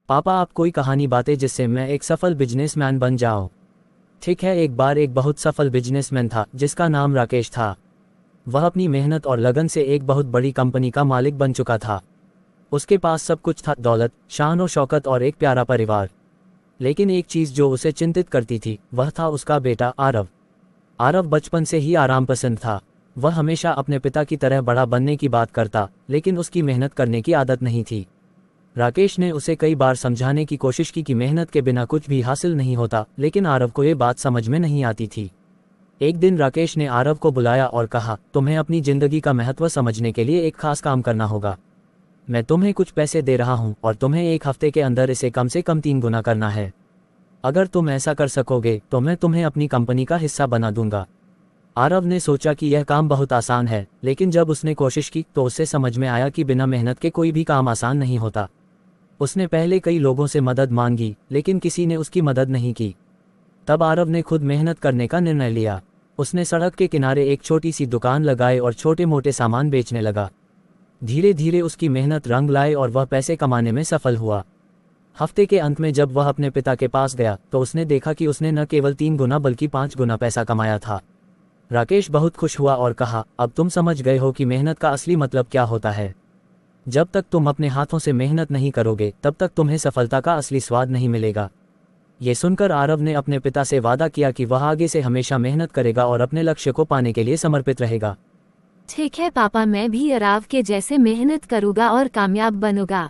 पापा, आप कोई कहानी बातें जिससे मैं एक सफल बिजनेसमैन बन जाऊं। ठीक है, एक बार एक बहुत सफल बिजनेसमैन था जिसका नाम राकेश था। वह अपनी मेहनत और लगन से एक बहुत बड़ी कंपनी का मालिक बन चुका था। उसके पास सब कुछ था, दौलत, शान और शौकत और एक प्यारा परिवार। लेकिन एक चीज़ जो उसे चिंतित करती थी वह था उसका बेटा आरव। आरव बचपन से ही आराम पसंद था। वह हमेशा अपने पिता की तरह बड़ा बनने की बात करता, लेकिन उसकी मेहनत करने की आदत नहीं थी। राकेश ने उसे कई बार समझाने की कोशिश की कि मेहनत के बिना कुछ भी हासिल नहीं होता, लेकिन आरव को ये बात समझ में नहीं आती थी। एक दिन राकेश ने आरव को बुलाया और कहा, तुम्हें अपनी जिंदगी का महत्व समझने के लिए एक खास काम करना होगा। मैं तुम्हें कुछ पैसे दे रहा हूं और तुम्हें एक हफ्ते के अंदर इसे कम से कम 3 गुना करना है। अगर तुम ऐसा कर सकोगे तो मैं तुम्हें अपनी कंपनी का हिस्सा बना दूंगा। आरव ने सोचा कि यह काम बहुत आसान है, लेकिन जब उसने कोशिश की तो उसे समझ में आया कि बिना मेहनत के कोई भी काम आसान नहीं होता। उसने पहले कई लोगों से मदद मांगी, लेकिन किसी ने उसकी मदद नहीं की। तब आरव ने खुद मेहनत करने का निर्णय लिया। उसने सड़क के किनारे एक छोटी सी दुकान लगाई और छोटे मोटे सामान बेचने लगा। धीरे धीरे उसकी मेहनत रंग लाए और वह पैसे कमाने में सफल हुआ। हफ्ते के अंत में जब वह अपने पिता के पास गया तो उसने देखा कि उसने न केवल 3 गुना बल्कि 5 गुना पैसा कमाया था। राकेश बहुत खुश हुआ और कहा, अब तुम समझ गए हो कि मेहनत का असली मतलब क्या होता है। जब तक तुम अपने हाथों से मेहनत नहीं करोगे तब तक तुम्हें सफलता का असली स्वाद नहीं मिलेगा। ये सुनकर आरव ने अपने पिता से वादा किया कि वह आगे से हमेशा मेहनत करेगा और अपने लक्ष्य को पाने के लिए समर्पित रहेगा। ठीक है पापा, मैं भी आरव के जैसे मेहनत करूँगा और कामयाब बनूंगा।